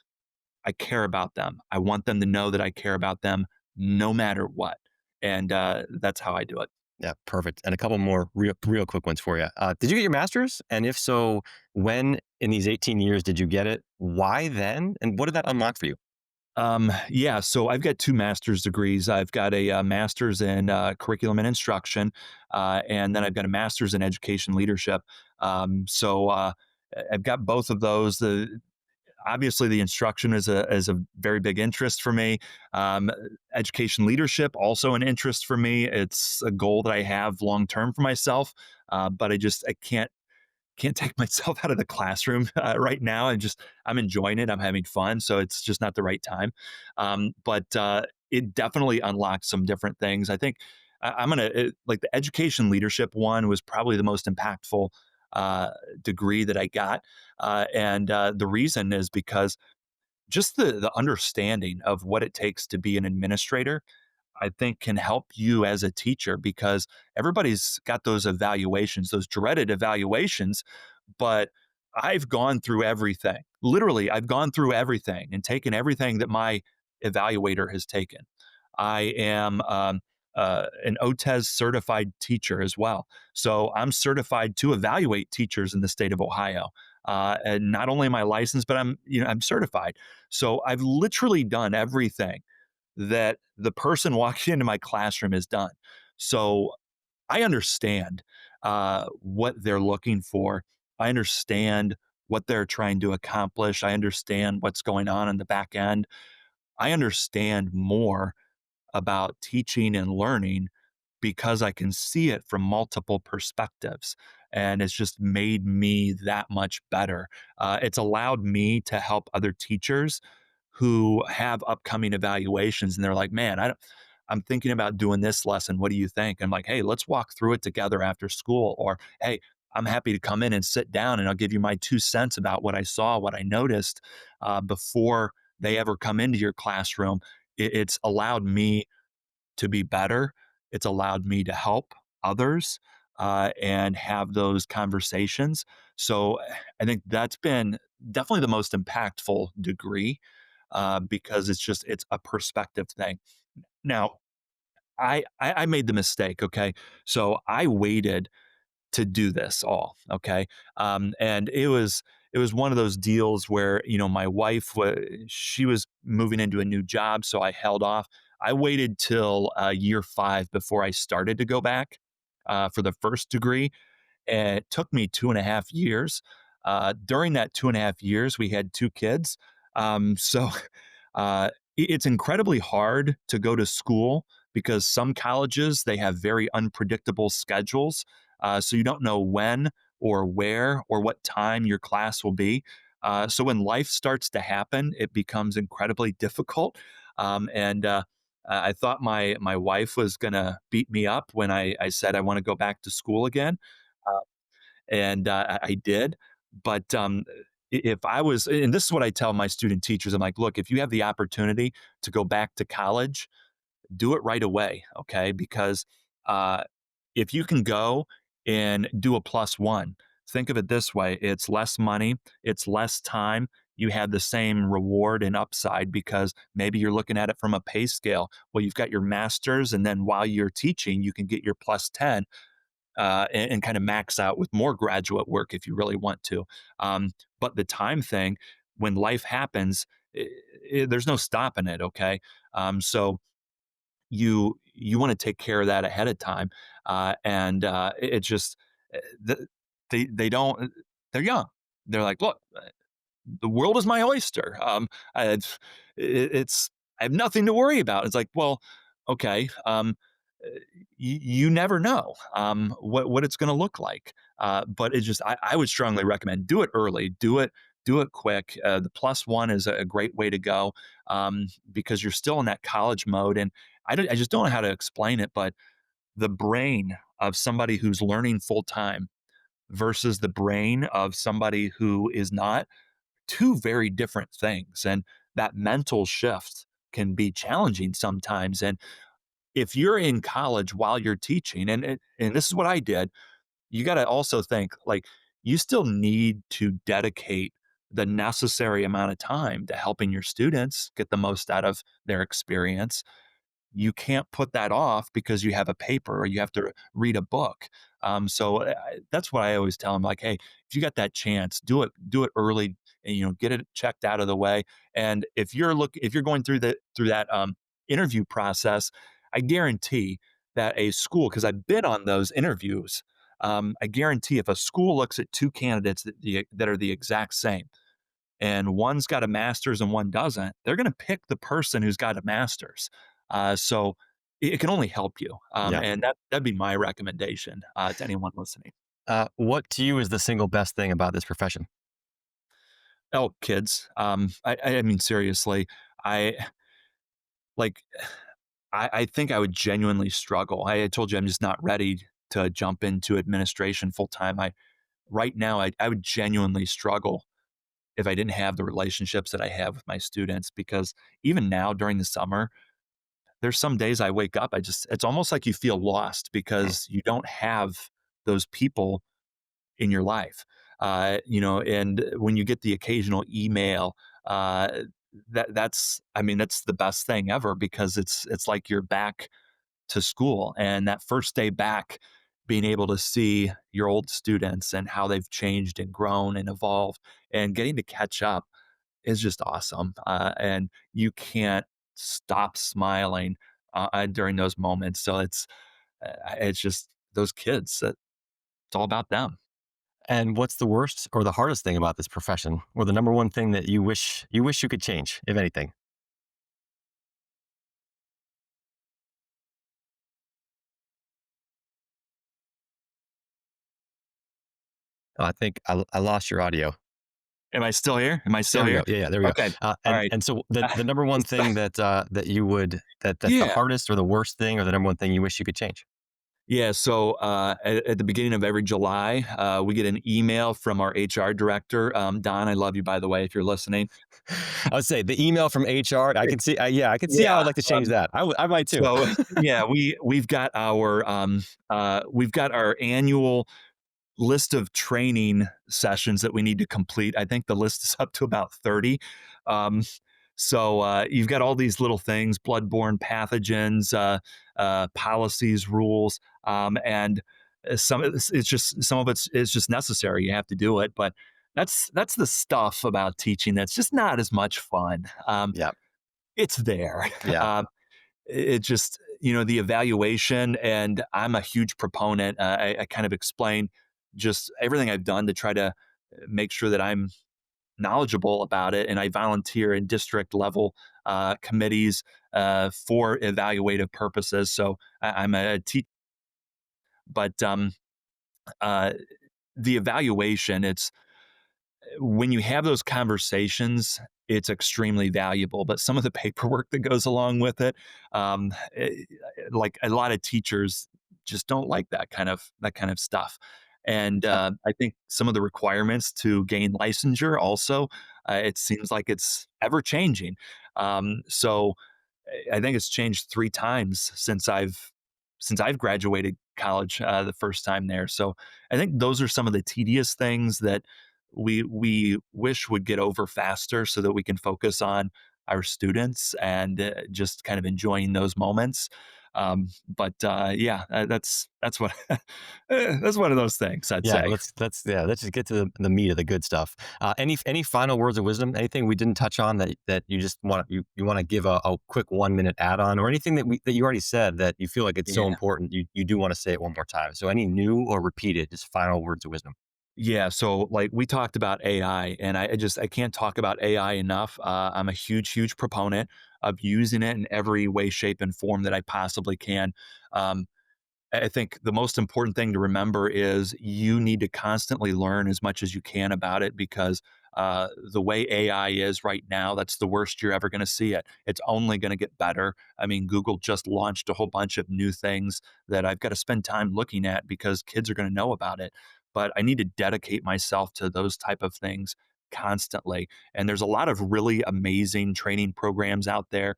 I care about them. I want them to know that I care about them no matter what. And that's how I do it. Yeah, perfect. And a couple more real quick ones for you. Did you get your master's? And if so, when in these 18 years did you get it? Why then? And what did that unlock for you? Yeah, so I've got two master's degrees. I've got a, master's in curriculum and instruction, and then I've got a master's in education leadership. I've got both of those. The Obviously the instruction is a very big interest for me. Um, Education leadership also an interest for me. It's a goal that I have long term for myself, but I can't take myself out of the classroom right now. I'm enjoying it. I'm having fun, so it's just not the right time. But it definitely unlocks some different things. I think I'm gonna like the education leadership one was probably the most impactful uh, degree that I got, and the reason is because just the understanding of what it takes to be an administrator I think can help you as a teacher because everybody's got those evaluations, those dreaded evaluations. But I've gone through everything. Literally, I've gone through everything and taken everything that my evaluator has taken. I am an OTES certified teacher as well. So I'm certified to evaluate teachers in the state of Ohio. And not only am I licensed, but I'm certified. So I've literally done everything that the person walking into my classroom has done. So I understand what they're looking for. I understand what they're trying to accomplish. I understand what's going on in the back end. I understand more about teaching and learning because I can see it from multiple perspectives. And it's just made me that much better. It's allowed me to help other teachers who have upcoming evaluations and they're like, man, I'm thinking about doing this lesson. What do you think? I'm like, hey, let's walk through it together after school. Or, hey, I'm happy to come in and sit down and I'll give you my 2 cents about what I saw, what I noticed before they ever come into your classroom. It's allowed me to be better. It's allowed me to help others and have those conversations. So I think that's been definitely the most impactful degree because it's a perspective thing. Now, I made the mistake. Okay, so I waited to do this all. Okay, and it was one of those deals where my wife was she was moving into a new job, so I held off. I waited till year 5 before I started to go back for the first degree, and it took me 2.5 years. During that 2.5 years, we had 2 kids. So it's incredibly hard to go to school because some colleges they have very unpredictable schedules. So you don't know when or where or what time your class will be. So when life starts to happen, it becomes incredibly difficult. And I thought my wife was gonna beat me up when I said I want to go back to school again. Uh, and I did. But if I was, and this is what I tell my student teachers, I'm like, look, if you have the opportunity to go back to college, do it right away, okay? Because uh, if you can go and do a plus one, think of it this way: it's less money, it's less time. You have the same reward and upside because maybe you're looking at it from a pay scale. Well, you've got your master's, and then while you're teaching, you can get your plus 10 and kind of max out with more graduate work if you really want to. But the time thing, when life happens, there's no stopping it. Okay, so you want to take care of that ahead of time, and it just the, they don't. They're young. They're like, look, the world is my oyster. It's, it's I have nothing to worry about. It's like, well, okay. You never know what it's going to look like. But I would strongly recommend do it early, do it quick. The plus one is a great way to go because you're still in that college mode, and I just don't know how to explain it, but the brain of somebody who's learning full time versus the brain of somebody who is not, two very different things, and that mental shift can be challenging sometimes. And if you're in college while you're teaching, and this is what I did, you got to also think like you still need to dedicate the necessary amount of time to helping your students get the most out of their experience. you can't put that off because you have a paper or you have to read a book. That's what I always tell them. Like, hey, if you got that chance, do it early, and get it checked out of the way. And if you're going through that interview process, I guarantee that a school, because I've been on those interviews, I guarantee if a school looks at two candidates that are the exact same, and one's got a master's and one doesn't, they're going to pick the person who's got a master's. So it can only help you. Yeah. And that'd be my recommendation to anyone listening. What to you is the single best thing about this profession? Oh, kids. I mean, seriously, I like, I think I would genuinely struggle. I told you I'm just not ready to jump into administration full time. Right now, I would genuinely struggle if I didn't have the relationships that I have with my students, because even now during the summer, there's some days I wake up, it's almost like you feel lost Mm. because you don't have those people in your life. And when you get the occasional email, I mean, that's the best thing ever, because it's like you're back to school, and that first day back, being able to see your old students and how they've changed and grown and evolved and getting to catch up is just awesome. And you can't stop smiling during those moments. So it's just those kids. It's all about them. And what's the worst or the hardest thing about this profession, or the number one thing that you wish you could change, if anything? Oh, I think I lost your audio. Am I still here? Am I There still we go. here? Yeah, yeah, there we go. Okay. All And right. and so the number one thing that you would that's the Yeah. hardest or the worst thing, or the number one thing you wish you could change? Yeah. So at the beginning of every July, we get an email from our HR director. Don, I love you, by the way, if you're listening. I would say the email from HR. I can see. Yeah, I can see how I'd Yeah. like to change that. I might too. So yeah, we've got our annual list of training sessions that we need to complete. I think the list is up to about 30. Um, you've got all these little things: bloodborne pathogens, policies, rules, and some of it's just necessary. You have to do it, but that's the stuff about teaching that's just not as much fun. Yeah, It's there. yeah, It just, the evaluation, and I'm a huge proponent. I kind of explain just everything I've done to try to make sure that I'm knowledgeable about it, and I volunteer in district level committees for evaluative purposes. So I'm a teacher, but uh, the evaluation, it's when you have those conversations, it's extremely valuable. But some of the paperwork that goes along with it, like a lot of teachers just don't like that kind of stuff. And yeah. I think some of the requirements to gain licensure also, it seems like it's ever changing. So I think it's changed 3 times since I've graduated college, the first time there. So I think those are some of the tedious things that we wish would get over faster, so that we can focus on our students and just kind of enjoying those moments. Yeah, that's what that's one of those things, I'd Yeah, say. let's just get to the meat of the good stuff. Any final words of wisdom? Anything we didn't touch on that you just want to give a quick 1 minute add on, or anything that you already said that you feel like it's so Yeah. important you do want to say it one more time. So any new or repeated, just final words of wisdom. Yeah, so like we talked about AI, and I can't talk about AI enough. I'm a huge proponent of using it in every way, shape, and form that I possibly can. Um, I think the most important thing to remember is you need to constantly learn as much as you can about it, because the way AI is right now, that's the worst you're ever going to see it. It's only going to get better. I mean, Google just launched a whole bunch of new things that I've got to spend time looking at because kids are going to know about it. But I need to dedicate myself to those type of things constantly. And there's a lot of really amazing training programs out there.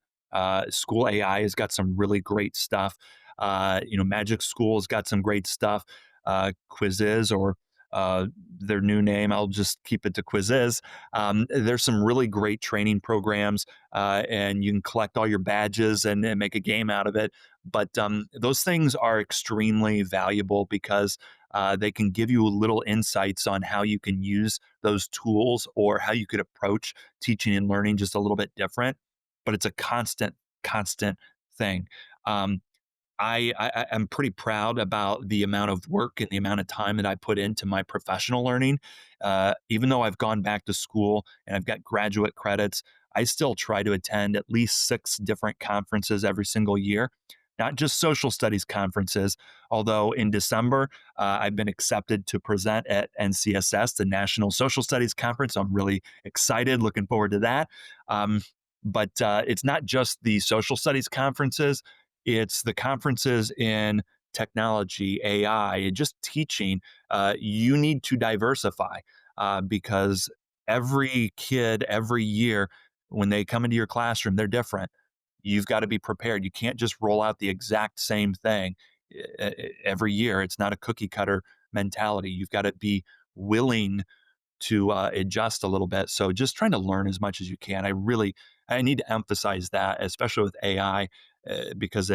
School AI has got some really great stuff. Magic School's got some great stuff. Quizzes or uh, their new name. I'll just keep it to quizzes. There's some really great training programs, and you can collect all your badges and make a game out of it. But those things are extremely valuable because they can give you little insights on how you can use those tools or how you could approach teaching and learning just a little bit different. But it's a constant thing. Um, I'm pretty proud about the amount of work and the amount of time that I put into my professional learning. Even though I've gone back to school and I've got graduate credits, I still try to attend at least 6 different conferences every single year, not just social studies conferences. Although in December, I've been accepted to present at NCSS, the National Social Studies Conference. I'm really excited, looking forward to that. Um, but it's not just the social studies conferences, it's the conferences in technology, AI, and just teaching. You need to diversify because every kid, every year, when they come into your classroom, they're different. You've got to be prepared. You can't just roll out the exact same thing every year. It's not a cookie cutter mentality. You've got to be willing to adjust a little bit. So just trying to learn as much as you can. I need to emphasize that, especially with AI, because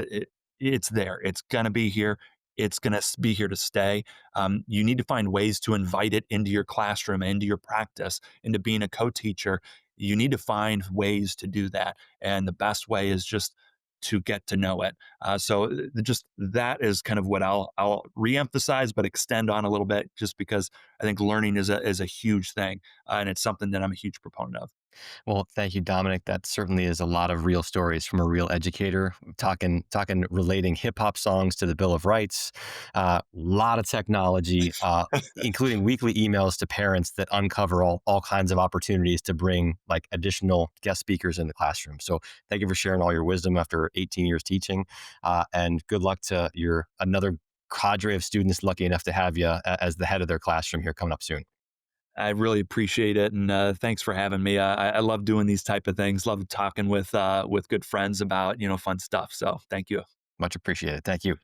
it's there. It's gonna be here. It's gonna be here to stay. You need to find ways to invite it into your classroom, into your practice, into being a co-teacher. You need to find ways to do that, and the best way is just to get to know it. So just that is kind of what I'll reemphasize, but extend on a little bit, just because I think learning is a huge thing, and it's something that I'm a huge proponent of. Well, thank you, Dominic. That certainly is a lot of real stories from a real educator. Talking, relating hip hop songs to the Bill of Rights. A lot of technology, including weekly emails to parents that uncover all kinds of opportunities to bring like additional guest speakers in the classroom. So, thank you for sharing all your wisdom after 18 years teaching, and good luck to your another cadre of students lucky enough to have you as the head of their classroom here coming up soon. I really appreciate it, and thanks for having me. I love doing these type of things. Love talking with good friends about fun stuff. So thank you. Much appreciated. Thank you.